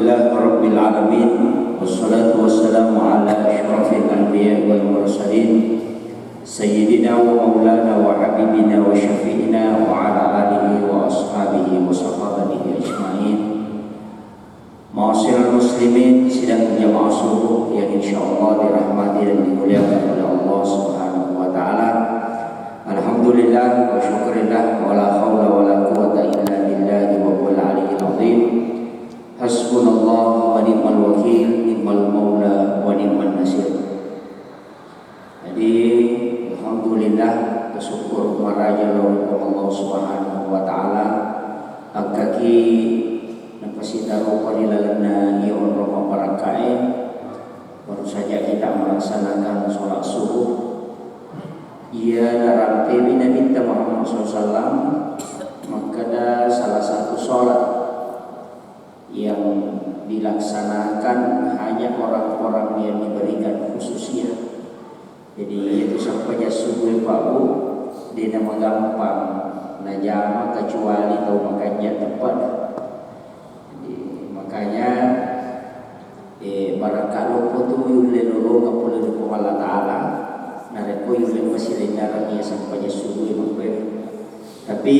Alhamdulillah Rabbil Alamin. Wassalatu wassalamu ala ashrafil anbiya wal mursalin Sayyidina wa maulana wa habibina wa syafi'ina wa ala alihi wa ashabihi wa sahabatihi ajma'in. Ma'asyiral muslimin, sidang jamaah subuh yang insyaallah dirahmati dan dimuliakan oleh Allah Subhanahu wa taala. Alhamdulillah wa syukurillah wa la haula wa la quwwata illa billahi wa huwal aliyyil azim. Hasbunallah wa ni'mal wakil, ni'mal maula wa ni'man nasir. Jadi alhamdulillah bersyukur maraja Allah Subhanahu wa taala akaki napasitaro panilalana iyon Roma Barakae. Baru saja kita melaksanakan sholat subuh. Ia dalam Nabi Muhammad SAW, maka ada salah satu sholat yang dilaksanakan hanya orang-orang yang diberikan khususnya. Jadi itu sampainya subuh Pak Bu, dia nama gampang najama kecuali tahu makannya tepat. Jadi makanya barangkali putu yulelo ngapul dari Allah Taala, nareko yulelo masih rendah sampainya subuh Pak. Tapi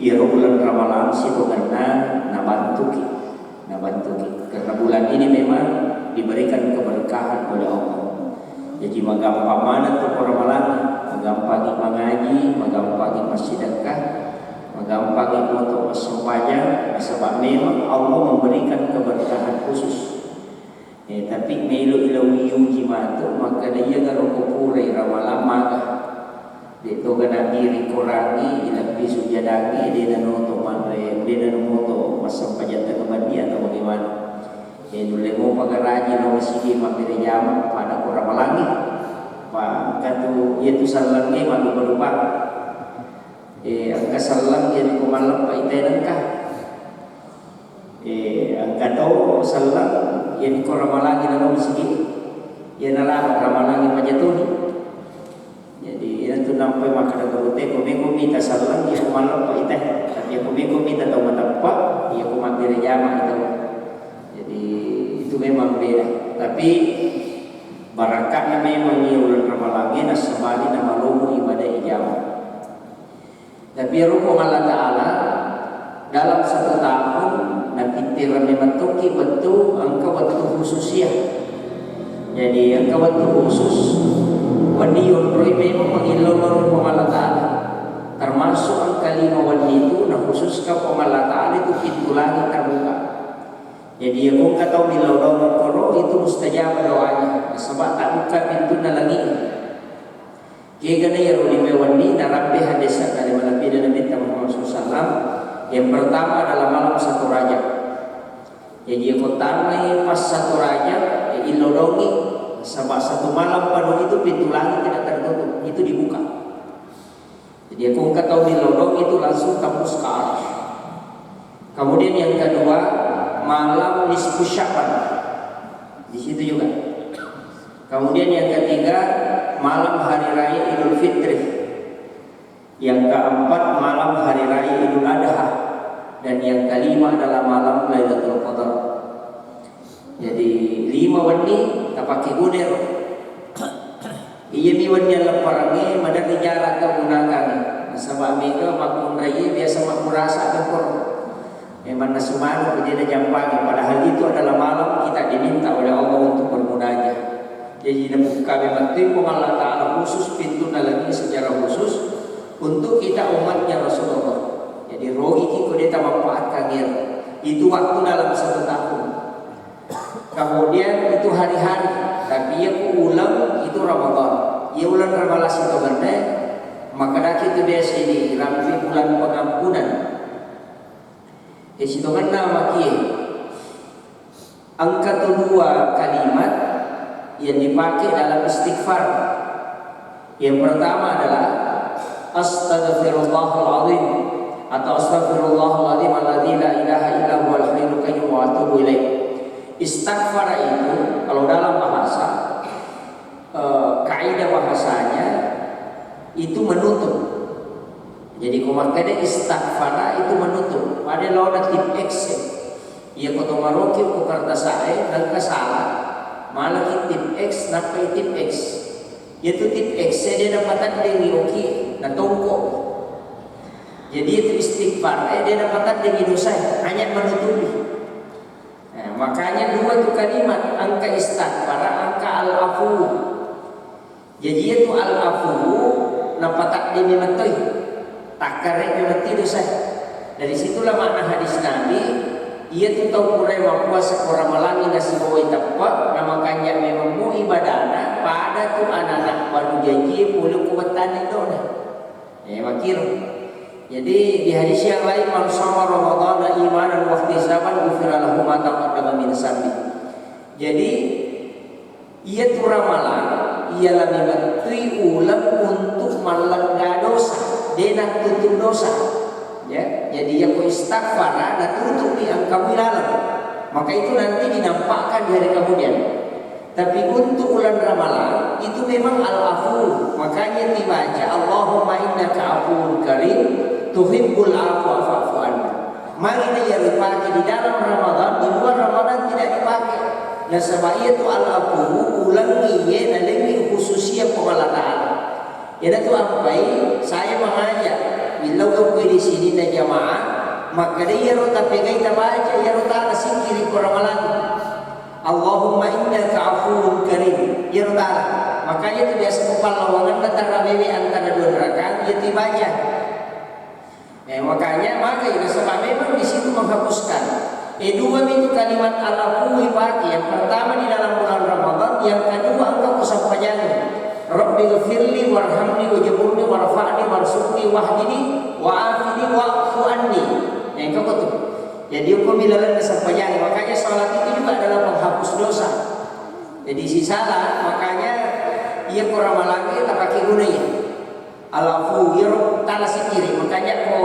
ya bulan Ramadan situ karena nabantu karena bulan ini memang diberikan keberkahan oleh Allah. Jadi magampang mana tuh Ramadan, magampang mengaji, magampang bersedekah, magampang untuk bersembahyang, sebab memang Allah memberikan keberkahan khusus. Tapi melu ilawi jimatu maka dia kalau kupure Ramadan maka itu kena diri kurangi ilapi sujadagi dia dan untuk mandre dia dan untuk bersembahyang dengan dia atau bagaimana. Dulu mau pagaraji no sigi mapire jam pada kurang malangi pa katu itu salang ni malu berupa angka salang jadi kumalam pa itenan ka angka to salang jadi kurang malangi no sigi ya nala ramalangi pajatuni. Jadi itu nampai makana gurute ko minta salang ya kumalam pa iteh tapi ko minta tahu matapa ya kumapire jam itu. Itu memang beda. Tapi barakahnya memang di bulan Ramadan nasabali nama lumu ibadah ijabah. Tapi rukun Allah Ta'ala dalam satu tahun napitiran memang toki betul angka betul khususnya. Jadi angka betul khusus wadiun roy memang mengilolor Allah Ta'ala. Termasuk angka 5 wadi itu nah khusus ke Allah Ta'ala itu pintu langit terbuka. Jadi yang kau tahu bila orang koro itu mustajab doanya, sebab tak buka pintu nalangi. Jika dia ruli mewani narampe hadis dari Nabi dan Nabi Muhammad SAW. Yang pertama adalah malam satu Rajab. Jadi yang tamai pas satu Rajab ilodongi, sebab satu malam penuh itu pintu langit tidak tertutup, itu dibuka. Jadi yang kau tahu ilodong itu langsung tembus ke arah. Kemudian yang kedua malam nisfu Sya'ban di situ juga. Kemudian yang ketiga malam hari raya Idul Fitri. Yang keempat malam hari raya Idul Adha dan yang kelima adalah malam Lailatul Qadar. Jadi 5 wani tak pakai guner. Iya mi wani leparange madan dijarak menggunakan. Sebab mereka makmun raya biasa makmun rasa tekor. Memang nasumanu dia jam pagi, padahal itu adalah malam kita diminta oleh Allah untuk bermunajat. Jadi kami bertimbang Allah Ta'ala khusus pintu lagi secara khusus untuk kita umatnya Rasulullah. Jadi rogi kita manfaatkan itu waktu dalam satu tahun. Kemudian itu hari-hari, tapi ia ulang itu Ramadan. Ia ulang Ramadan itu benda, maka dah kita biasa ini ramai bulan pengampunan. Situ kan nama kia angka kedua kalimat yang dipakai dalam istighfar. Yang pertama adalah astaghfirullahaladzim atau astaghfirullahaladzim alladzi la ilaha illa huwal hayyul qayyum wa atubu ilaih. Istighfar itu kalau dalam bahasa kaidah bahasanya itu menutup. Jadi kumakanya istighfar itu menutup. Pada lawan tip X Ia koto maroki ko kartasae dan kasala malah tip X napai tip X. Itu tip X dia dapatan dengan oki na tongko. Jadi itu istighfar dia dapatan dengan dosa hanya menutupi. Nah, makanya dua itu kalimat angka istighfar, angka al-afu. Jadi itu al-afu napatak di memetoi tak karek memeti dosa. Dari situlah makna hadis Nabi, ia tu tahu kurai puasa kurang malangi nasi bawai tapak, nama makanya memang mu ibadana pada tu anak-anak baru janji puluh kubatan itu nah. Makir. Jadi di hadis yang lain man shoma Ramadan imanan wa ihtisaban ghufira lahu ma taqaddama min dhanbi. Jadi ia tu ramalan ialah memetui ulang untuk melega dosa, denang tutup dosa. Ya, jadi yang kau istighfar dan tutupi yang kamu lalu, maka itu nanti dinampakkan di hari kemudian. Tapi untuk bulan Ramadan itu memang al-afu, makanya dibaca Allahumma innaka afuwun karim tuhibbul afwa fa'fu anna. Mari dia dipakai di dalam Ramadan, di luar Ramadan tidak dipakai. Nah sebab itu al-afu ulangi ya lebih khususnya Allah Ta'ala. Ya itu apa? Saya mengajak bila kau di sini na jamaah, maka dia rota pegai tabaca, ya rota sikiri koramalan. Allahumma innaka afuwun karim. Ya rota. Makanya itu biasa kupal lawangan antara bebe antara dua rakaat dia dibaca. Makanya sebab memang di situ menghapuskan. Dua itu kalimat al-afu dipakai. Yang pertama di dalam bulan Ramadan, yang kedua engkau kesampaian. Rabbi ghfirli warhamni wajburni warfa'ni warzuqni wahdini wa'afini wa'fu anni. Engkau betul. Jadi hukum bilalan kesampaian. Makanya salat itu juga adalah menghapus dosa. Jadi si salah makanya ia kurang lagi tak pakai gunanya. Alafu yaro tanah sikiri. Makanya ko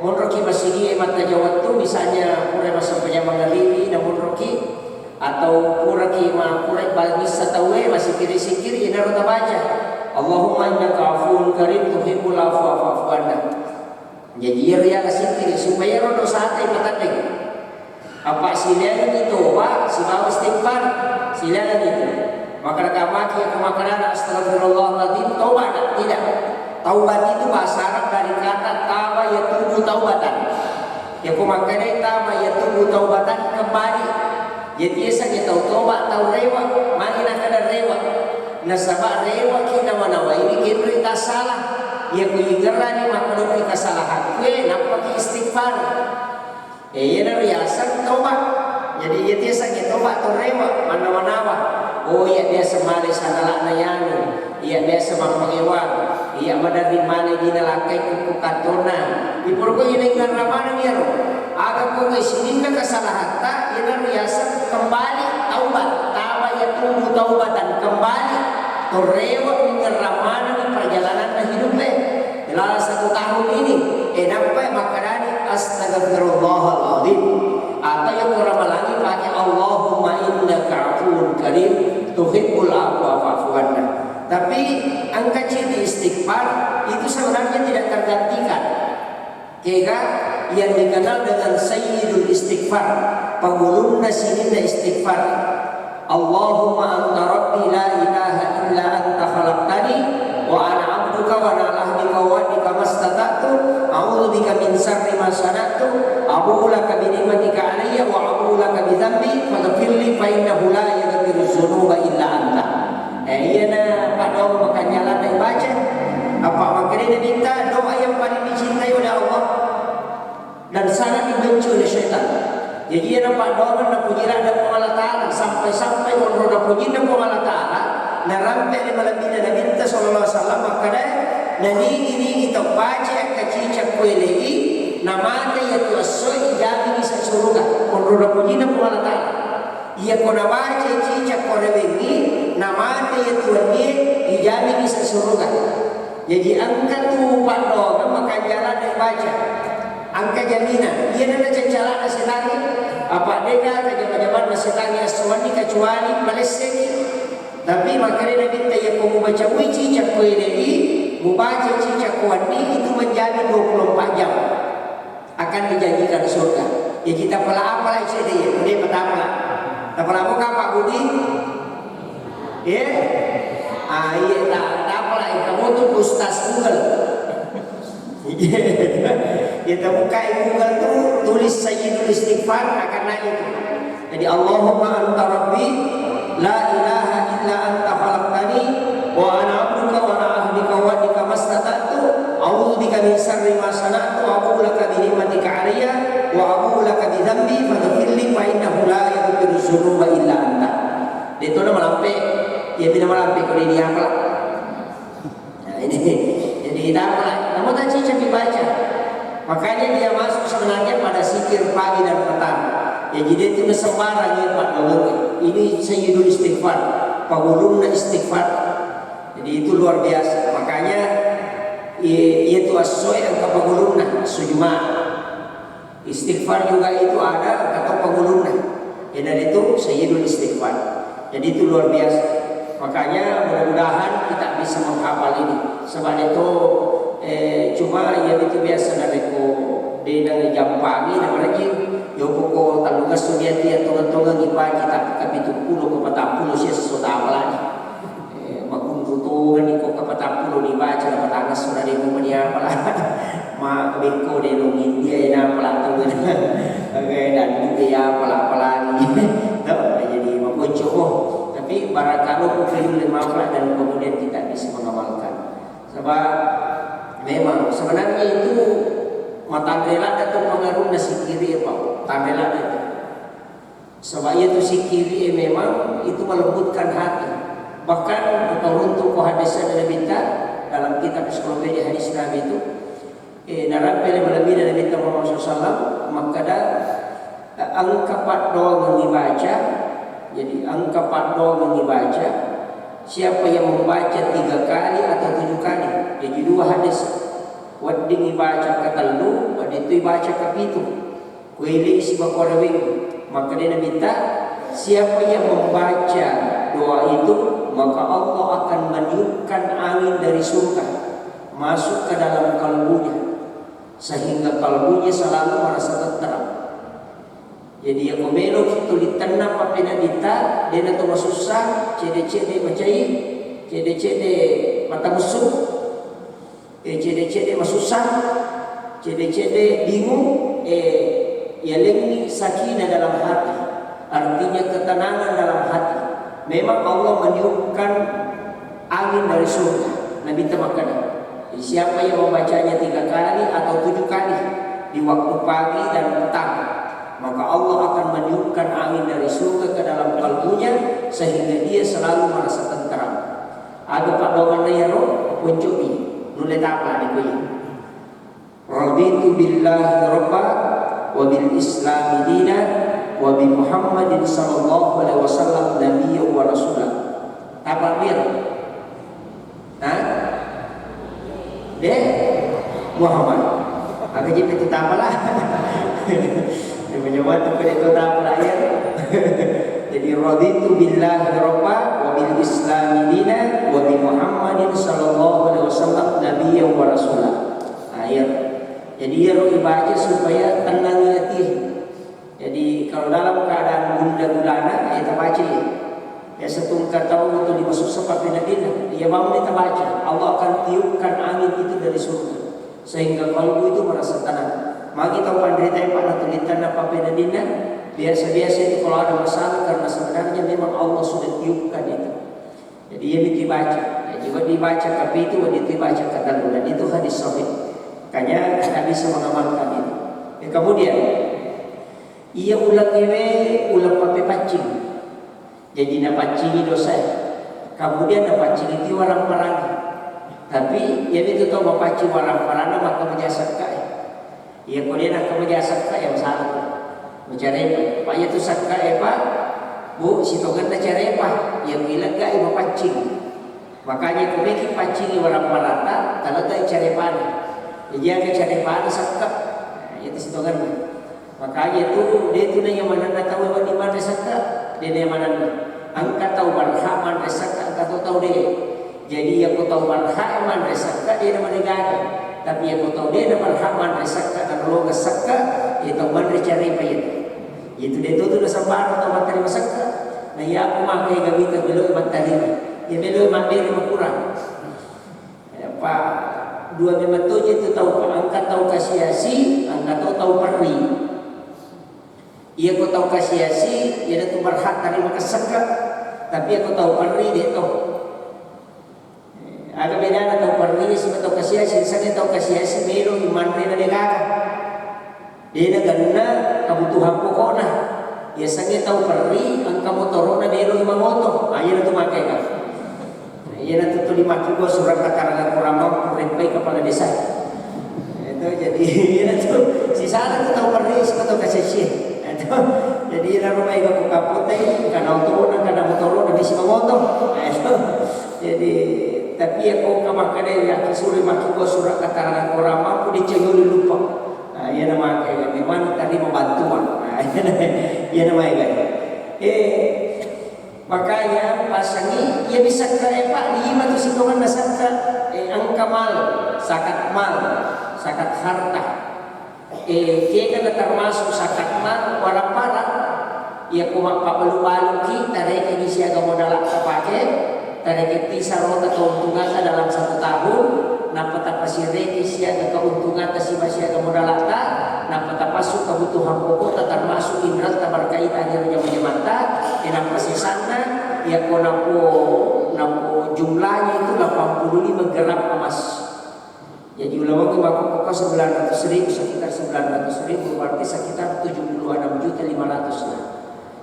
monroki masigi mata jawat tu misalnya pura masampainya mengalimi namun roki atau pura kima pura bagi satawe masih kiri sikiri ina rota baca Allahumma innaka afuwun karim tuhibbul afwa fa'fu anna. Jadi ria sikiri supaya rodo satai patadeng. Apa silakan itu wa sibawa istighfar silakan itu. Maka kamaki kemakaran astagfirullahaladzim taubat tidak. Taubat itu bahasa Arab dari kata taba yatubu taubatan. Ya kumakane taba yatubu taubatan kembali. Jadi saja tahu tobat tahu rewa, mari nak ada rewa. Nasabah rewa kita manawa ini kita salah. Ya kuingerani maka do kita kesalahan. Kue nampak istighfar. Ya riasan tobat. Jadi ya saja tobat tahu rewa mana-manawa. Oh ya dia semari sanalak nayanu. Iya dia semang pengewan. Iya madari mana di nalakai kuku katona. Di purko ini kan ramana miro. Aga ko sinin na kesalahan tak ina riasan kembali taubat tawa yatubu taubatan kembali torewa dengan ramana di perjalanan hidup dalam 1 tahun ini nampak makadani astagfirullahaladzim atau yang lagi pakai Allahumma innaka afuwun karim tuhibbul afwa fa'fu anna. Tapi angka ciri istighfar itu sebenarnya tidak tergantikan. Kira yang dikenal dengan sayyidul istighfar, pengulun nasinina istighfar. Allahumma anta rabbi la ilaha illa anta khalaqtani wa ana 'abduka wa ana 'ala ahdika wa wa'dika mastata'tu a'udzu bika min syarri ma sana'tu abu'u laka bi ni'matika 'alayya wa abu'u laka bi dhanbi faghfirli fa innahu la yaghfiru dzunuba illa anta. Iyana Pak Doa makan jalan dan baca apa makanya minta doa yang paling dicintai oleh Allah dan sangat dibenci oleh syaitan. Jadi ia nampak doa nak puji ada Allah Ta'ala sampai orang nak puji ada Allah Ta'ala na rampai di malam ini Nabi kita sallallahu alaihi wasallam makanya nani ini kita baca kacicak kuelei nama dia itu asoi jadi bisa surga orang nak puji ada Allah Ta'ala. Ia kena baca cicak korewengi nama dia itu dia dijamin bisa surga. Jadi angkat tu Pak Doa maka jalan dan baca angka jaminan ia nana jalan nasetangi apa deka kajaman nasetangi aswani kecuali Malaysia tapi makanya Nabi tanya kau baca cicak kuelei membaca cicak kuani itu menjamin 24 jam akan dijanjikan surga. Ya kita pala apa lah isi dia, dia petapa. Tapi apa Pak Budi? Ya, iya tak apa lah. Kamu tuh ustaz Google. Kita buka Google tuh tulis Sayyidul Istighfar akan naik itu. Jadi Allahumma anta rabbi la ilaha illa anta khalaqtani wa ana abduka wa ana ahdika wa dika mastata'tu a'udzu bika min syarri ma sana'tu wa a'udzu laka bi ni'matika 'alayya wa a'udzu laka bi dzambi faghfir li fa innahu la yaghfiru dzunuba illa anta. Itu nama lampe, ya bina lampe kalau dia apa? Nah ini jadi apa? Namun tadi saya baca. Makanya dia masuk sebenarnya pada zikir pagi dan petang. Ya jadi itu sembarang ya Pak Dawud. Ini Sayyidul Istighfar, pagulungna istighfar. Jadi itu luar biasa. Makanya itu asoy yang kapagulungna sujuma. Istighfar juga itu ada atau pagulungna. Ya dan itu Sayyidul Istighfar. Jadi itu luar biasa. Makanya mudah-mudahan kita bisa menghafal ini. Sebab itu cuma ya itu biasa dari ko di jam pagi dan lagi yo poko taluga sudiati atau tonga gipa kita kapitu pulo ke 40 sia sesuatu apa lagi makun tutugan ni ko ke 40 dibaca dapat tangas sudah di media apa lah ma beko de lungin dia ina pala tu oke dan dia pala lagi jadi makunco tapi barangkali kufil lima dan kemudian kita bisa mengamalkan sebab memang sebenarnya itu matandela itu pengaruh nasi kiri ya Pak tandela itu sebab itu si kiri memang itu melembutkan hati bahkan kalau untuk hadis dari kita dalam kitab psikologi hadis Nabi itu dalam lebih dari kita Muhammad SAW maka ada angka 4 doang mengibaca jadi angka 4 doang mengibaca siapa yang membaca 3 kali atau 7 kali jadi 2 hadis wading ibaca katalu waditu ibaca kapitu kuili isi bakorawing maka dia minta siapa yang membaca doa itu maka Allah akan meniupkan angin dari surga masuk ke dalam kalbunya sehingga kalbunya selalu merasa tenteram jadi yang melok itu ditanam apa dita dia nak susah cede-cede macai cede-cede mata musuh cede-cede masusah cede-cede bingung ya lengi sakinah dalam hati artinya ketenangan dalam hati memang Allah meniupkan angin dari surga Nabi temakan siapa yang membacanya 3 kali atau 7 kali di waktu pagi dan petang maka Allah akan meniupkan angin dari surga ke dalam kalbunya sehingga dia selalu merasa tenteram ada Pak Doman Nayaro puncubi nulis apa di kuya raditu billahi rabba wa bil islami dina wa bi Muhammadin sallallahu alaihi wasallam nabiyya wa rasulah apa dia deh Muhammad agak jadi itu tapalah dia menjawab itu tapalah ya jadi raditu billahi rabba wa bil islami dina wa bi Muhammadin sallallahu alaihi wasallam nabiyya wa rasulah ayat jadi ya ibaca supaya tenang hati jadi kalau dalam keadaan bunda gulana ya baca ya setungka tahu itu dimasuk sebab pinadina dia bangun kita baca Allah akan tiupkan angin itu dari surga sehingga kalbu itu merasa tenang maka tahu pandai tahu pada tulisan apa pinadina biasa-biasa itu kalau ada masalah karena sebenarnya memang Allah sudah tiupkan itu jadi ia dibaca ya, juga dibaca tapi itu dibaca kata dan itu hadis sahih makanya kita bisa mengamalkan itu ya, kemudian ia ulang pakai pancing jadi nak pancingi dosa kemudian nak pancing itu orang parana tapi ya itu tahu mau pancing orang parana maka menjasa kaya ia kemudian nak menjasa kaya yang salah mencari apa ya tu sakka apa bu si togan tak cari apa yang bilang gak mau pancing makanya kumeki pancing orang parana kalau tak cari apa jadi yang cari apa sakka itu si togan makanya itu dia itu yang mana nak tahu di mana sakka dia yang mana angkat tahu barhaman sakka angkat tahu dia jadi yang kau tahu barhaman sakka dia nama negara tapi yang kau tahu dia nama barhaman sakka kalau nggak sakka itu mandre cari pa itu dia tuh udah sabar atau materi masakka na ya aku makai gawita belo materi ya belo materi kurang apa dua memang tu itu tahu angkat tahu kasiasi angkat tahu perli ia ko tahu kasiasi ia tu berhak dari makasakka tapi aku tahu perli dia tahu agak beda na tahu perli si tahu kasiasi sana tahu kasiasi belo mandre na negara dia ganda kebutuhan pokoknya ya sange tahu perli ang kamotoro na belo imangoto ayo na tumakai ka iya na tuh 5 kilo surat katarangan kurang rempai kepala desa itu jadi iya na tuh si sana tuh tahu perli si tahu kasih itu jadi na rumah ibu kapote karena otoro na kada motoro na bisi mangoto itu jadi tapi aku kamakane ya kisuri makiko surat katarangan kurang mampu dicegol lupa ia nama kayak memang tadi membantuan ia nama kayak makanya pasangi ia bisa kaya pak 5 tu sikongan nasaka angka mal sakat harta dia kan termasuk sakat mal para ia kumak pabalu-balu kita dari kini siaga modal terpakai dari kita rota keuntungan dalam 1 tahun napata pasireki siaga keuntungan si siaga modalata napata pasuk kebutuhan pokok termasuk indra berkaitan dengan menyemata kenapa sisana ya konapo jumlahnya itu 85 gram emas jadi ulama kita pokok 900.000 sekitar 900.000 berarti sekitar 76.500 lah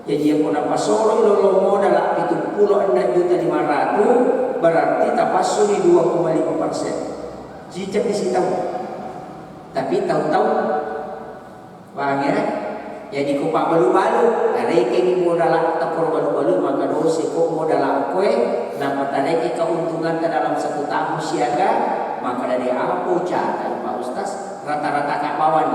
jadi ya konapa soro lolo modal itu 76.500 berarti tapasu di 2,5%. Jika bisa tahu, tapi tahu-tahu, paham ya? Jadi kupak balu-balu, tareking modal takor balu-balu maka dosi kok modal kue, nama tareking keuntungan dalam 1 tahun siaga, maka dari apa cara Pak Ustaz rata-rata kapawan,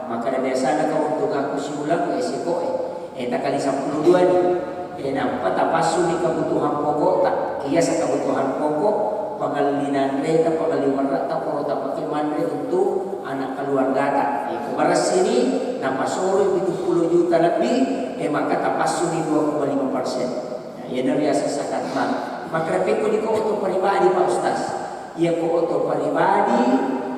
maka dari sana keuntungan aku siulang esiko tak kali 12 nih, nampak tapasu di kebutuhan pokok tak, iya kebutuhan pokok. Pengalinan mereka pengaliwan rata kalau tak pakai mandre untuk anak keluarga tak. Kebaras sini nama sore itu 10 juta lebih, maka tapasu di 2,5%. Nah, ia dari biasa sakat mal. Maka repeko di kau pribadi Pak Ustaz. Ia kau pribadi,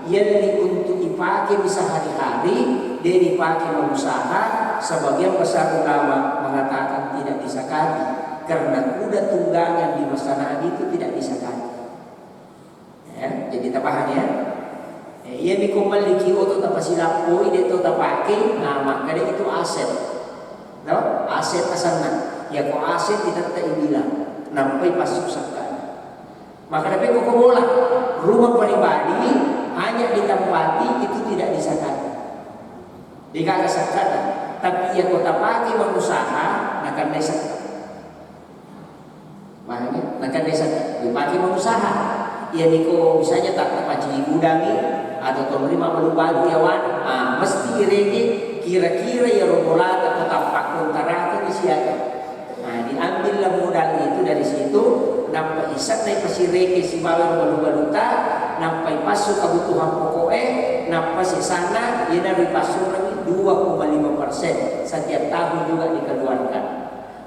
ia untuk dipakai bisa hari-hari, dia dipakai berusaha. Sebagian besar ulama mengatakan tidak disakati karena kuda tunggangan di masyarakat itu tidak disakati. Ya, jadi tapahan ya. Ia memiliki otot apa silapoi dia tu tapake, nah maka dia itu aset. Tahu? Aset asana. Ya kau aset tidak terbilang, nampai pasuk sakana. Maka tapi kau bola rumah pribadi hanya ditempati itu tidak disakati. Dikagak sakana, tapi ia kau tapake berusaha, nakan desa. Makanya nakan desa dipakai berusaha. Ya niko misalnya tak terpaci gudangi atau terima balu-balu yawan mesti regi kira-kira ya robolat atau tapak kontara di siaga. Nah diambillah modal itu dari situ nampak isak naik pasti regi si bawa balu-baluta nampak pasuk kebutuhan pokoknya nampak si sana dia dari pasuk lagi 2,5% setiap tahun juga dikeluarkan.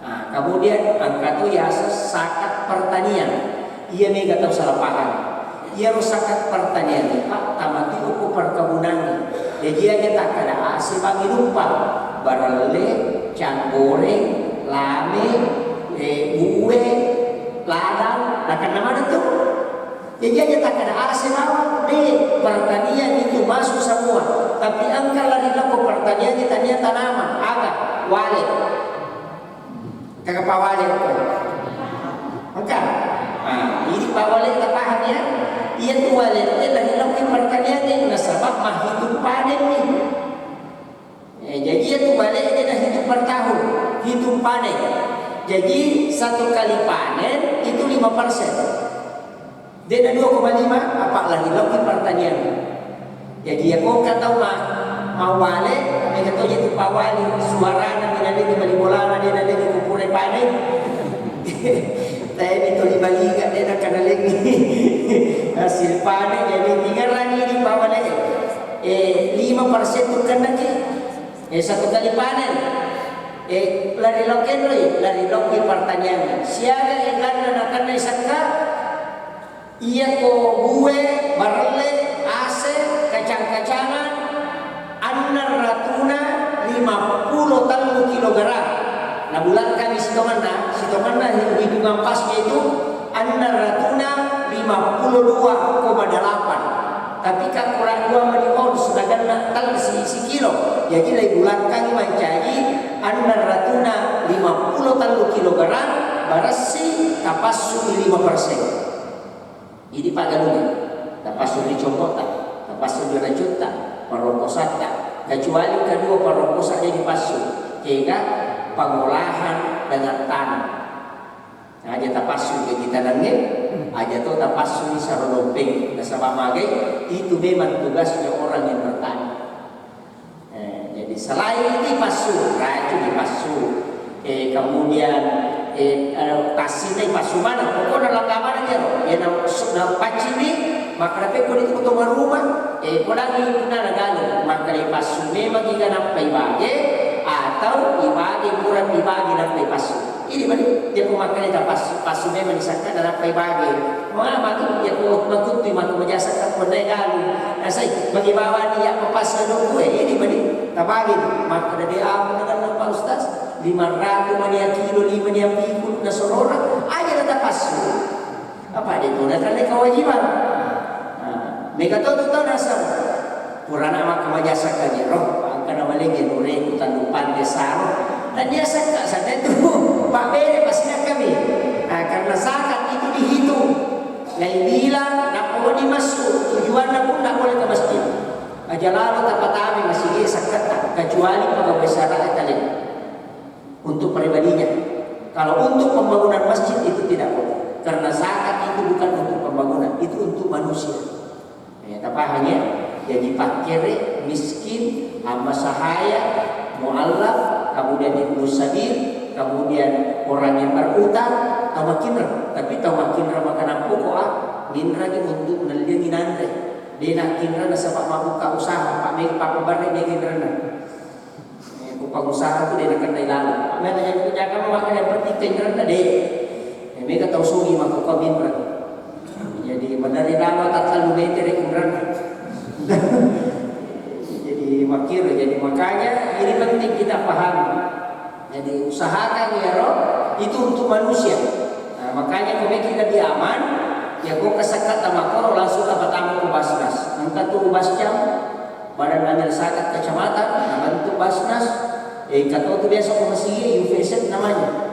Nah kemudian angka itu ya sakat pertanian. Ia mega tahu salah paham. Ia rusakan pertanian Pak, tamati uku perkebunan. Jadi ia tak ada asih bagi lupa. Barale, canggoreng, lame, buwe, ladang, akan nama itu. Jadi ia tak ada asih bawang di pertanian itu masuk semua. Tapi angka lagi laku pertanian kita niat tanaman, agak wale, kagak pawale itu. Enggak. Nah, ini Pak Wali tak paham ya. Ia tu wali dari lakukan pertanian ini sebab mah hidup panen nih. Jadi ia tu wali dia dah hidup per tahun, hidup panen. Jadi 1 kali panen itu 5%. Dia dah 2,5 apalagi lakukan pertanian. Jadi ya kau kata mau wali, mereka tahu itu Pak Wali suara nanti ada di balik bola, dia ada di kumpul panen. Saya itu dibalikan dia nak kena lagi hasil panen jadi 3 lagi di bawah lagi 5% tu kena lagi Satu kali panen. Lari lokenroi, lari loki pertanyaan. Siaga enggan akan isaka. Iya ko gue barle ase kacang-kacangan annar ratuna 50 kilogram. Nah bulan kami sitonganna hitungan pasnya itu annar ratuna 52,8. Tapi kan kurang 2 menion sedangkan natal si kilo. Jadi lagi bulan kami mencari annar ratuna 50 kilogram barasi tapasu 5%. Jadi Pak Galungan tapasu dicomota, tapasu dirajuta, parokosata. Kecuali kedua parokosatnya dipasu, jika pengolahan dengan tanah. Aja tapasu ke kita nangge, aja tuh tapasu di sarodopeng, nasabah magai itu memang tugasnya orang yang bertani. Jadi selain itu pasu, raju dipasu, kemudian tasine pasu mana, pokoknya langgaman aja, ya na paci ni, maka dapat kau itu ketemu rumah, kau lagi guna nagano, maka pasu memang jika nampai bagi atau ibagi kurang ibagi nampai pasu. Ini balik dia pemakai itu pasu memang disangka dalam bagi. Mengapa tu dia menguti maka menjasakan pendegalu. Nasai bagi bawa dia pepas gue ini balik tabagi maka dari amun dengan Pak Ustaz 500 mania kilo 5 mania pikul na sorora aja tetap pasu. Apa dia tu nak ada kewajiban. Mereka tu nasa purana maka menjasakan roh angkana malingin ure kutan lupan desa. Dan dia sangka saat itu Pak Bede pastinya kami karena zakat itu dihitung lain bilang nak boleh dimasuk tujuannya pun tak boleh ke masjid aja lalu dapat kami masih zakat kecuali pegawai syariat kalian untuk pribadinya. Kalau untuk pembangunan masjid itu tidak boleh karena zakat itu bukan untuk pembangunan, itu untuk manusia. Tapi hanya jadi fakir, miskin, hamba sahaya, mu'allaf, kemudian ibu sadir, kemudian orang yang berutang, tawakinra. Tapi tawakinra makanan pokok minra untuk meneliti nandre. Dia nak kinra nasabak mabuka usaha, pak pembarek dia kinra na. Buka usaha tu dia nak kena lalu. Mereka yang kerjakan memakan yang penting kinra na dia. Mereka tahu sungi mabuka minra. Jadi dari lama tak selalu meter kinra na. Makir, jadi makanya ini penting kita pahami. Jadi usahakan ya roh itu untuk manusia. Nah, makanya kalau kita di aman, ya kau kesekat sama kau langsung dapat tamu ke Basnas. Angkat tu Basjam, Badan Amil Zakat Kecamatan, bantu Basnas. Kata tu biasa kau masih UVZ namanya.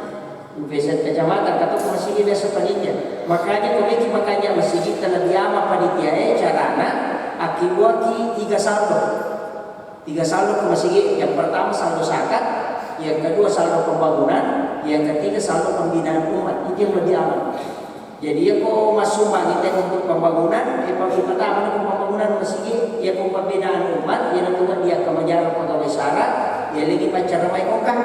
UVZ Kecamatan kata kau masih biasa panitia. Makanya kau makanya masih kita di aman panitia carana akibat 3 saldo. 3 saldo ke masjid. Yang pertama saldo zakat, yang kedua saldo pembangunan, yang ketiga saldo pembinaan umat. Itu yang lebih aman. Jadi ya kau masuk kita untuk pembangunan, pertama untuk pembangunan masjid, ya kau pembinaan umat, ya nanti dia ke menjara pegawai syarat, ya lagi pacar ramai kokang.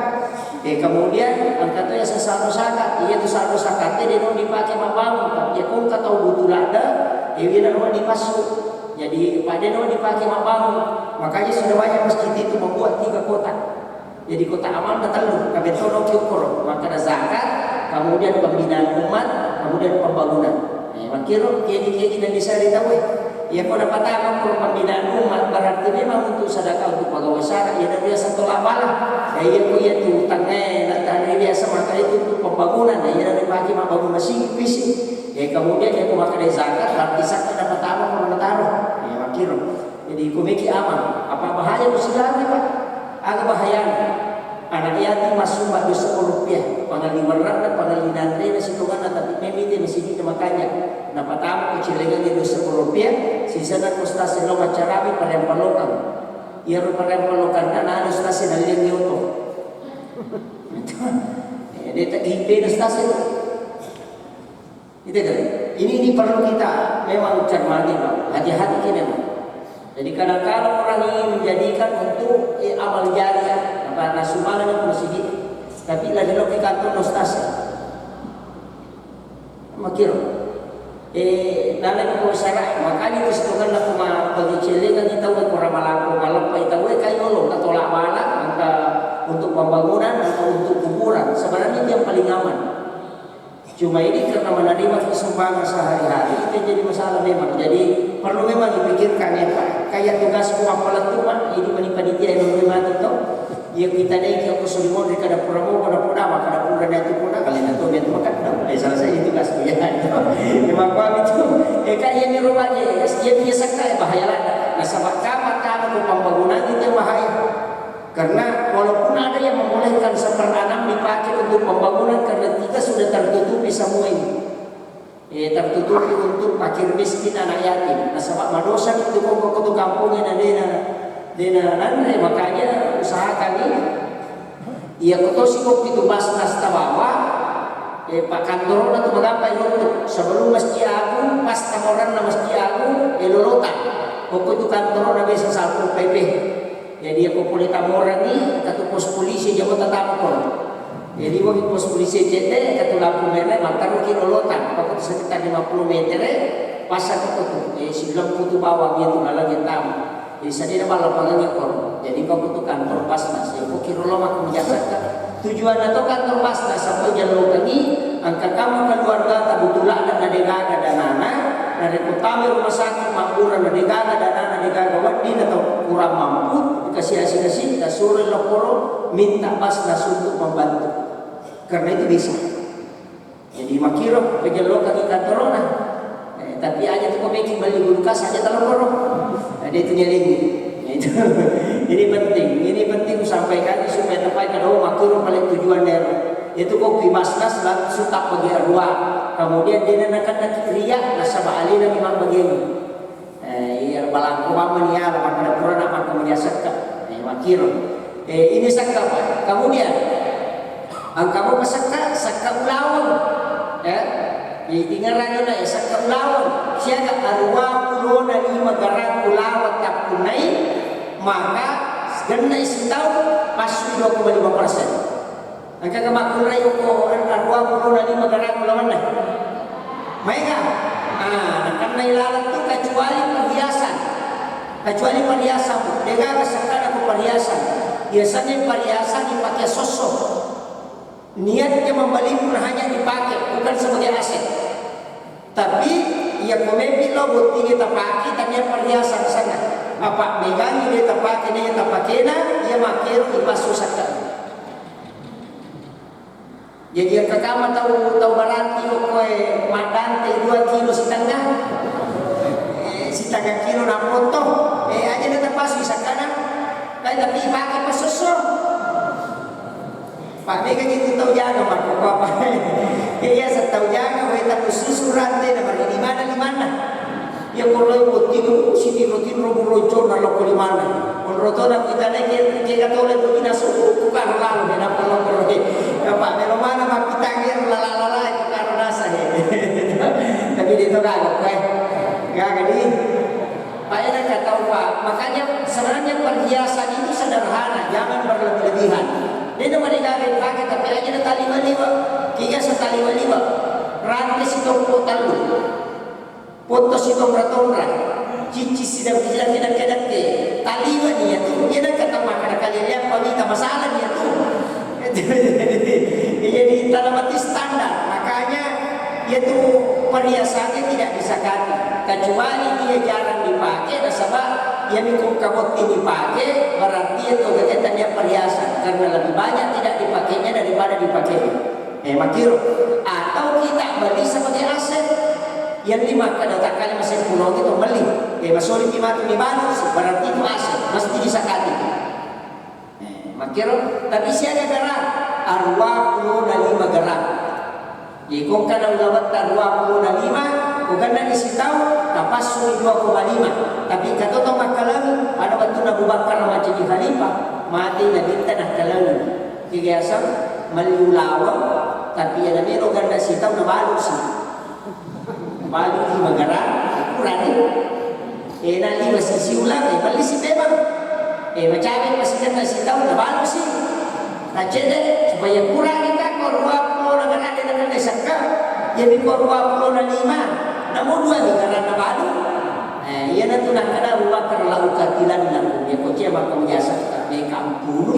Kemudian angkat tu ya saldo zakat, iya tu saldo zakatnya dia mau dipakai mabangun, ya kau tak tahu butuh ada, ya dia nak dipasuk. Jadi pada no dipakai mabangun. Makanya sudah banyak masjid itu membuat 3 kotak. Jadi kotak amal datang kabeh tono kyukor. Maka ada zakat, kemudian pembinaan umat, kemudian pembangunan. Makiro kiai-kiai dan bisa ditahu. Ya kau dapat apa pembinaan umat berarti memang untuk sedekah untuk pegawai syariat. Ya dia satu apalah. Ya kau ya tu utangnya dari biasa maka itu untuk pembangunan. Ya dipakai mabangun masjid fisik. Kemudian dia memakai zakat, berarti zakat dapat apa kalau taruh? Ya makiro. Jadi komiki aman. Apa bahaya musibah ni Pak? Agak bahaya. Anak yatim masuk 10 rupiah. Pangaliman rak, pangalinan re nasi tungan tapi memite masih kita makanya. Dapat apa kecilengan dia 10 rupiah. Sisa na kostasi lo macarabi parempa lokal. Ia ro parempa lokal na ano stasi na liang yoto. Dia tak hipe stasi. Itu kan? Ini perlu kita memang cermati, Pak. Hati-hati kita memang. Jadi kadang-kadang orang ini menjadikan untuk amal jariah, apa nasumalan yang masjid. Tapi lagi lo ke kantor nostasi. Makiro. Nalai ko sara makanya itu setukan na kuma bagi celengan itaw ko ramalako malapa itaw kay yolo na tolak bala pembangunan atau untuk kuburan. Sebenarnya itu yang paling aman. Cuma ini karena menerima sumbangan sehari-hari itu jadi masalah memang. Jadi perlu memang dipikirkan ya Pak. Kayak tugasku apalah tuh Pak, ini panitia yang menerima itu. Ya kita naik ke Kusulimon di kada puramu kada pura kada pura itu pura kalian itu dia makan dah. Salah saya tugasku ya. Memang kami itu kayak ini rumahnya dia biasa kayak bahaya lah. Nah sebab kama pembangunan itu yang bahaya. Karena walaupun ada yang membolehkan seperanam dipakai untuk pembangunan karena kita sudah tertutupi semua ini. Tertutupi untuk fakir miskin anak yatim. Nah sebab madosa itu kok kampungnya dena makanya usahakan ini. Ia kotosi kok itu basnas tawawa. Pak kantor atau mengapa itu sebelum Masjid Agung pas tamoran na Masjid Agung lolotan. Kok itu kantor na biasa salpo PP. Jadi aku boleh tamoran ni katu pos polisi jago tatap kon. Jadi waktu pos polisi CT katu lampu merah mantar ki lolotan. Kau sekitar 50 meter pasar itu silam putu bawah dia tu lagi tam. Jadi saya malah panggil kon. Jadi kau butuh kantor pasnas. Ya kau kira lo mak menjadikan tujuan atau kantor pasnas sampai jalur lagi angka kamu keluarga tabutulah dan adegaga dan anak. Dari utama rumah sakit mampuran adegaga dan anak adegaga wadin atau kurang mampu dikasih kita suruh lokoro minta basnas untuk membantu karena itu bisa. Jadi makiro pejelok kaki kantorona tapi aja tuh bikin beli kulkas aja telokoro ada itu nyelingi itu. Ini penting sampaikan supaya tepat kalau makiro paling tujuan daerah itu kopi basnas dan sutak bagi arwah kemudian dia nak riak nasabah alina memang begini iya balangku mama niya pada pura nama kemenyasakan makiro ini sakka Pak. Kemudian kamu pesaka sakka ulawang tinggal raja na sakka ulawang siaga arwah pulo na 5 garang ulawat kapunay maka ganna isitaw paswi 2,5%. Angka kemakmur rayo ko arwah pulo na 5 garang ulawan na. Mereka, karena ilalat itu kecuali perhiasan. Kecuali perhiasan, mereka kesakan aku perhiasan. Biasanya perhiasan dipakai sosok. Niatnya membeli pun hanya dipakai, bukan sebagai aset. Tapi ia komepi lo buat kita pakai, tapi perhiasan sana. Apa megang dia terpakai, dia terpakai na, ia makir ipas susahkan. Jadi yang kakak tahu berarti kowe madan 2 kilo setengah kilo na potong aja dah pas bisa kanan tapi pakai pas sosok Pak Mega gitu tahu jaga Pak apa iya tahu jaga we tak susuran deh di mana ya kalau buat sini rutin roncor na lo di mana rontona kita naik kita tahu lagi kita suku bukan lalu dan apa lo ya Pak melo mana mak kita ngir lalala itu karena saya tapi dia tahu gak di Pak enak nggak tahu Pak makanya sebenarnya perhiasan itu sederhana jangan berlebihan dia tuh mereka pakai tapi aja tali waliwa tiga setali waliwa rantai situ potal foto situ beratonra cici sidang tidak tali waliwa tuh dia nak kata makan kalian lihat pamita masalah dia tuh jadi tanamati standar makanya yaitu perhiasannya tidak disakati kecuali dia jarang dipakai nasabah dia mikul kabut ini dipakai berarti itu kegiatannya perhiasan karena lebih banyak tidak dipakainya daripada dipakainya makiro atau kita beli sebagai aset yang dimakan datang kali masih pulau itu beli masuk di mati di baru berarti itu aset mesti disakati makiro tapi siapa garang arwah puluh dan 5 garang jikong kana ulawat arwah puluh dan 5 bukan dari sitau kapas suri 2,5 tapi kata tong makalang ada waktu Abu Bakar macam di khalifah mati nabi tanah kalang kiasa meliulawang tapi ya nabi rogan da sitau na balu sih balu 5 garang kurang nanti masih siulang balik si memang macam masih kata sitau na balu sih Rajin supaya kurang kita korwa pulau dengan ada dengan desaka jadi korwa pulau na 5 namun 2 di karena baru iya na tunang kada rumah kerlau katilan na dia koce maka menjasa di kampung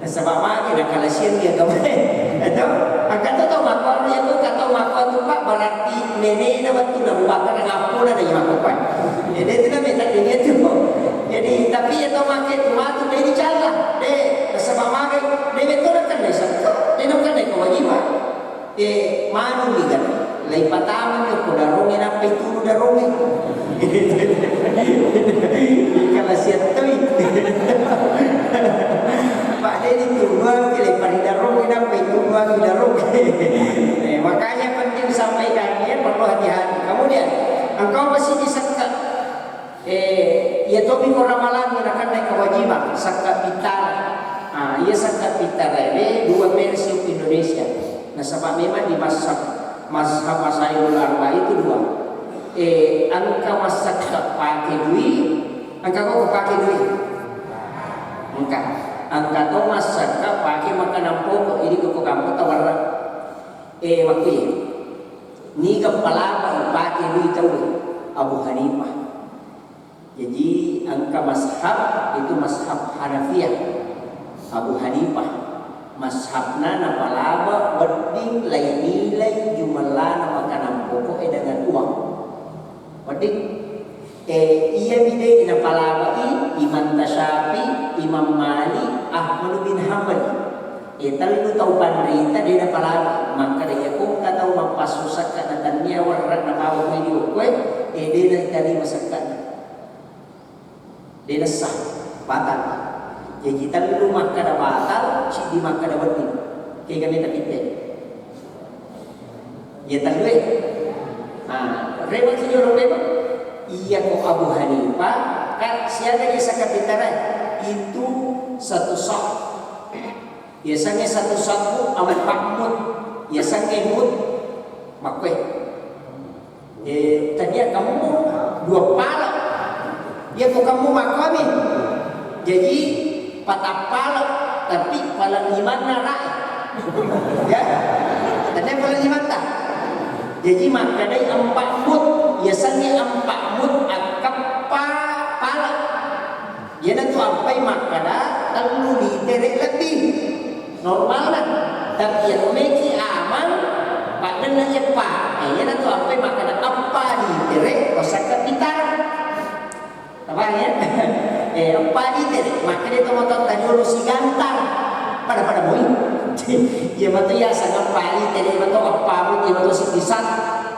Sebab magi nak kalasian dia kau atau angkat tu makor dia tu kata makor tu pak berarti nenek na waktu na bakar ngapo na dia makor. Jadi tu na minta dia tu. Jadi tapi itu makai tu matu dia dijaga. Deh sebab magi dia betul kan dia sakit. Dia nak kan kewajiban. Manu ligan. Lai pataman ko darong ina pe tu darong. Kalasian tu. Pak Dedi tujuan kili paridarung kita tujuan kidarung. Makanya penting sampaikan ya, perlu hati-hati. Kemudian engkau masih disekat. Ya topi koramalan akan naik kewajiban sekat pitar. Ia sekat pitar ini dua versi Indonesia. Nah sebab memang di mazhab Masailul Arba itu dua. Engkau masak pakai duit, engkau kau pakai duit. Engkau angka to masaka pakai makanan pokok ini ke kamu tawar waktu ni kepala pakai duit tahu Abu Hanifah. Jadi angka mazhab itu mazhab Hanafiyah. Abu Hanifah mazhabna na palaba wedding lain nilai jumlah makanan pokok dengan uang. Wedding ia bide ina palawai Imam Tasyafi, Imam Malik, Ahmad bin Hanbal. Tahu tahu panrita dia na palawa maka dia kung kataw mapasusak ka na tanya warat na bawa mo ini ukwe dia na tadi masakan. Dia na sah batal. Jadi tahu maka na batal si di maka na wedding. Kaya kami tapite. Ya tahu rewat senyum rewat. Iya kok Abu Hanifah kan siapa dia sakapitaran itu satu sok biasanya satu sok amat pakmut biasanya mut makwe tadi kamu dua pala ya kok kamu makami jadi patah pala tapi pala lima narai ya tadi pala lima tak jadi makanya empat mut biasanya empat mut akap pala dia tu ampai makada terlalu diterek lebih normal lah tapi yang meki aman pada nanya pak dia tu ampai makada apa diterek kosak pitar apa ya apa diterek makanya tu motor tadi si gantang pada boy ya betul ya sangat pali tadi betul apa dia betul si pisang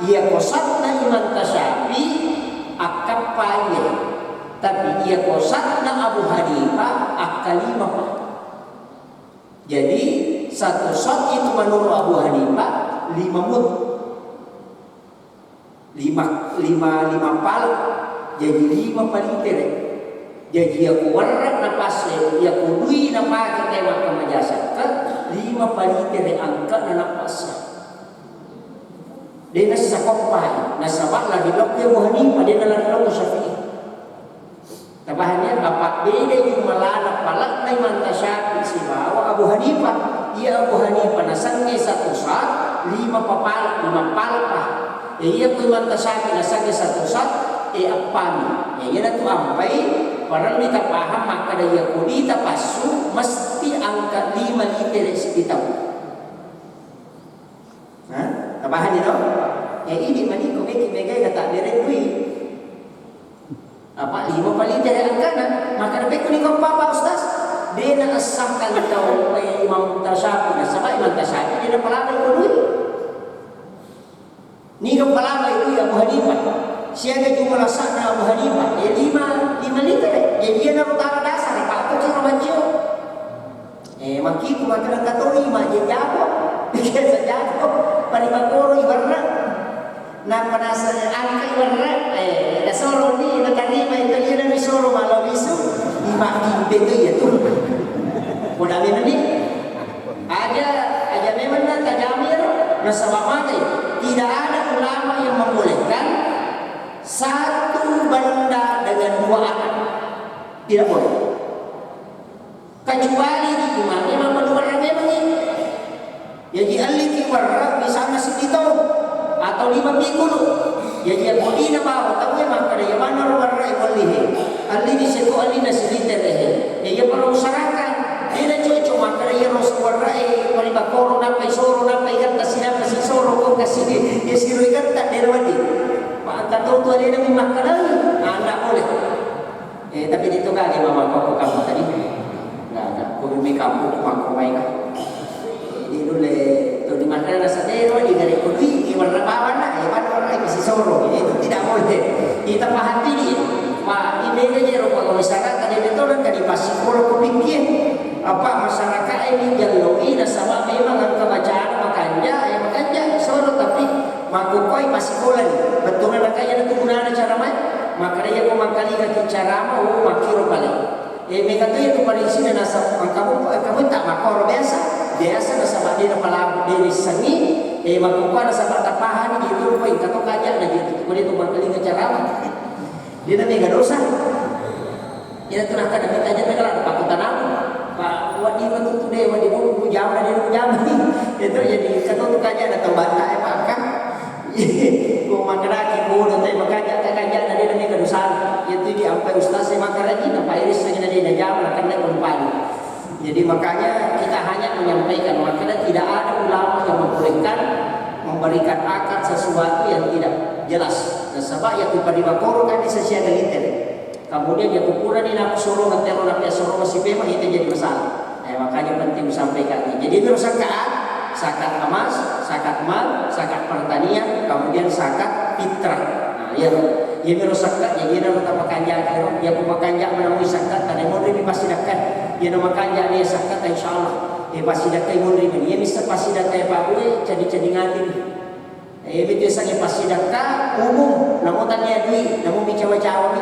ia kosak na Imam Tasyafi akap payah tapi ia kosak na Abu Hanifah akalimah. Jadi satu shot itu menurut Abu Hanifah 5 mut 5 pal jadi 5 paliter. Jadi aku warak na pasir ia kudui na pakai tema kemajasa kan 5 paliter angkat na napasa. Dia nasa kopai, nasa bakla di lok dia Abu Hanifah, dia nalar lok Syafi'i. Tabahannya bapak beda yung malana palak na Imam Tasyafi si bawa Abu Hanifah. Ia Abu Hanifah nasangnya satu saat 5 palpa. Ia ku Imam Tasyafi nasangnya satu saat apani. Ia na tu ampai parang kita paham maka dia kudita pasu mesti angkat 5 liter sekitar. Tabahan itu, ini mani kau meki megai kata beri kui. Apa 5 paliter angkana, maka dapat kuni kau apa ustaz? Dia nak asahkan tahu Imam Tasyafi, sebab Imam Tasyafi dia nak pelaba itu duit. Ni kau pelaba itu Abu Hanifah. Siapa jumlah sahnya Abu Hanifah? Ya 5 liter. Jadi dia nak utara dasar, pak tu cuma macam. Maki ku makan kata 5 je jawab. Dia sejauh panima koro ibarat na panasa angka ibarat da solo ni na kanima itu dia na solo malau bisu imaki betu ya tu mudah ni aja memang na tajamir na sabab tidak ada ulama yang membolehkan satu benda dengan 2 akad tidak boleh kecuali di rumah memang menurut memang ini. Jadi aliki warra misalnya segitu atau 5 minggu lu. Jadi yang bodi na bawa tahu memang kada yang mana warra ibalihe. Ali di sekolah ali na siliter deh. Dia perlu usahakan. Dia cuma terus warai pariba koro na soro na ikan tasina kasi soro ko kasi siro ikan tak derwadi pak kata tu ada yang memakan anda boleh tapi itu kan di mama kau kamu tadi nggak kau bumi kamu kau main di dulu tu di makan rasa derwadi dari kudi warna bawah lah warna kasi soro itu tidak boleh kita pahati ni Pak ini aja rupa masyarakat ini itu kan di pasikolo kupikir apa masyarakat ini jalui dan sama memang angka bacaan makanya soro tapi makukoi pasikolo ni betul makanya itu guna cara main makanya aku makali kaki cara mau makiro paling mereka tu itu paling sini nasa kamu tak makoro biasa nasa dia pala diri sangi makukoi nasa tapahan itu rupa itu kajak lagi kemudian itu makali kaki cara dia nanti nggak dosa. Dia tenang kan kita aja negara pakutan aku. Pak wadi waktu tu deh wadi mau jam dah dia jam itu jadi kata tu kaja ada terbantah Pak kan. Ko makan lagi bodoh tapi makanya kaja dah dia nanti dosa. Itu dia sampai ustaz saya makan lagi Pak Iris saja dia jam lah karena perempuan. Jadi makanya kita hanya menyampaikan makanya tidak ada ulama yang memberikan akad sesuatu yang tidak jelas. Sebab yang dipadiba koro kan di sesi ada liter. Kemudian dia kukuran di nak soro ngatero nak soro masih memang itu jadi masalah. Makanya penting disampaikan ini. Jadi itu zakat emas, zakat mal, zakat pertanian, kemudian zakat fitrah. Ya zakat jadi dia nak makan jaga, dia makan jaga menemui zakat dan mau lebih pasti dapat. Dia nak makan jaga dia zakat insyaallah. Pasti dapat mau lebih. Dia bisa pasti dapat apa boleh jadi ngatin. Biasanya pasti daka umum, namun tanya duit, namun bicara-bicara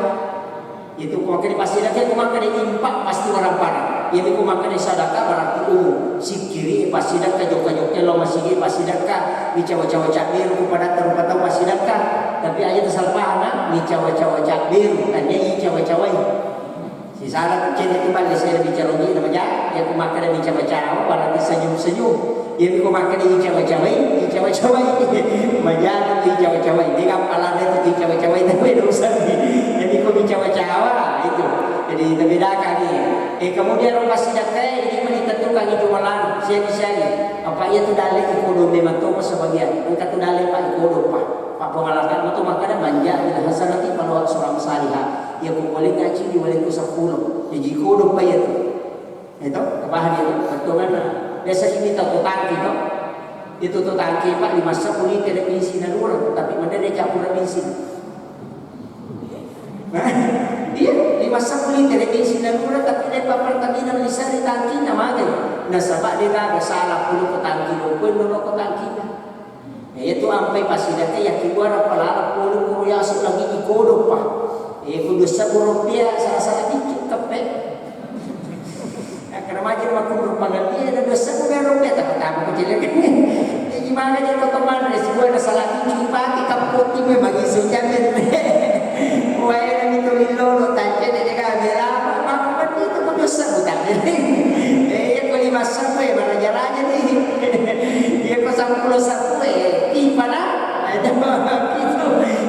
itu kumakan pasti daka, kumakan impak pasti barang-barang. Ini kumakan sadaka berarti umum. Sikiri pasti daka, jok-joknya lo masih pasti daka, bicara-bicara cakbir kepada terutama pasti daka. Tapi aja tersal pahana, bicara-bicara cakbir, tanya bicara-bicara. Si salah kecil itu balik saya bicara lagi namanya, dia kumakan bicara-bicara, berarti senyum-senyum. Dia kumakan bicara-bicara. Majalah di Jawa-Jawa ini kapalan itu di Jawa-Jawa itu berusaha jadi kau bicara-bicara itu jadi terbedakan nih kemudian orang pasti dakai ini menentukan itu malam siapa apa itu dalil ekonomi memang sebagian angkat tu dalil pak ekonomi pak pengalaman itu makanya banyak bila hasan nanti kalau seorang salihah dia boleh ngaji di boleh ku 10 jadi ekonomi pak itu kebahan itu betul kan biasa ini tahu tangki tu itu tuh tangki pak dimasak pun tidak bensin dan orang tapi mana dia campur bensin dia dimasak pun tidak bensin dan orang tapi dia pertamina bisa di tangki namanya nasabak dia ada salah puluh ke tangki pun dulu ke tangki itu sampai pasti dia yakin gua pelala puluh kuriasu lagi ikodo pak kudu ₹10 salah dikit kepek karena macam aku berpanggil dia ada ₹10 tak tahu kecil gimana dia teman dari sebuah ada salah tinggi pagi kaputi memang isu jamin wah ini itu lilo tanya dia kamera apa itu pun dosa bukan ya kali masa gue mana jalannya nih dia kok sampai sampai pipa lah ada gitu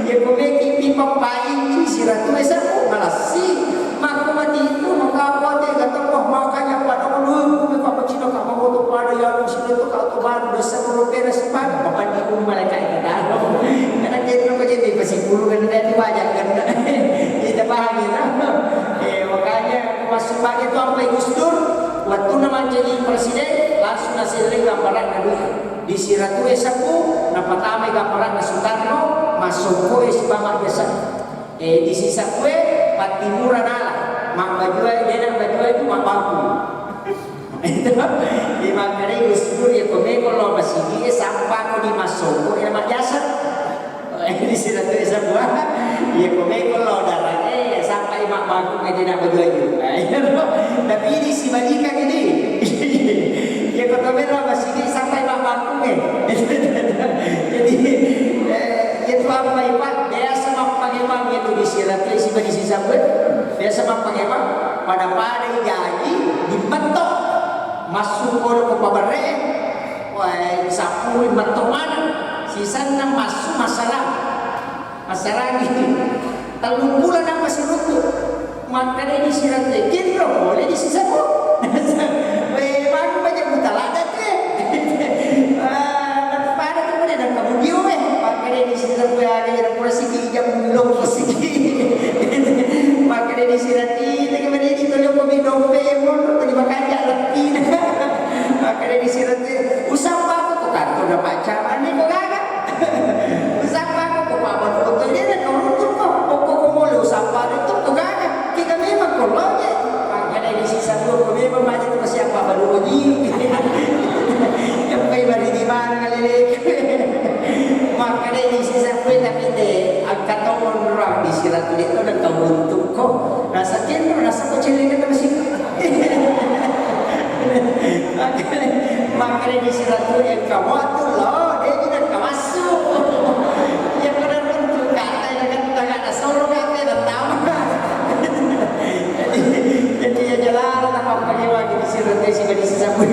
ya kok meki pipa paling sirah tu esok malah sih mak mati itu maka apa dia kata makanya pada dulu apa cina kamu tu pada yang sini tu kau tu baru ₹10 sepan apa di rumah mereka itu dah karena dia tu jadi masih bulu kan dia banyak kan kita paham ya makanya masuk pagi tu sampai Gus Dur waktu nama jadi presiden langsung nasi lagi gambaran dulu di Siratu Esaku dapat ame gambaran Soekarno masuk kue si bamak biasa di sisa kue patimuran ala mak baju dia baju itu mak bangku itu di makanya Gus Dur ya kome kalau masih dia sampah kau dimasuk kau yang mak jasa di Siratu Esaku ya kome kalau darahnya sampai mak bangku dia nak baju tapi ini si balika gini ya kata merah masih ini sampai mak bangku jadi itu apa ipat biasa mak pangemang itu di Siratu di sisa buat biasa mak pangemang pada gaji dibentuk masuk ke pabare wah sapu bentuk mana sisa enam masuk masalah ini telung bulan apa serutu makanya di Siratu kira boleh di sisa bu memang banyak buta lada tuh. Pada tuh pada dan kamu dia pakai di sini sampai ada yang prosiki jam belum prosiki. Pakai di sini nanti dengan ini tolong kami dompe mon tadi makan jalan ini. Pakai di sini nanti usah apa kok kantor udah pacaran nih kok gak? Usah apa kok paman foto dia dan kamu tuh kok mau lu usah apa itu kok gak? Kita memang kalau pakai di sini satu kami memang aja tuh siapa baru lagi. Yang kayak di mana kali makanya di sisa kue tapi deh angkat tahun orang di silat itu dan kau untuk kok rasa cendol rasa kecilnya kan masih makanya di silat itu yang kamu tuh loh dia juga kau masuk yang benar untuk kata yang kan tak ada solo kata dan tahu jadi ya jalan apa lagi di silat di sisa kue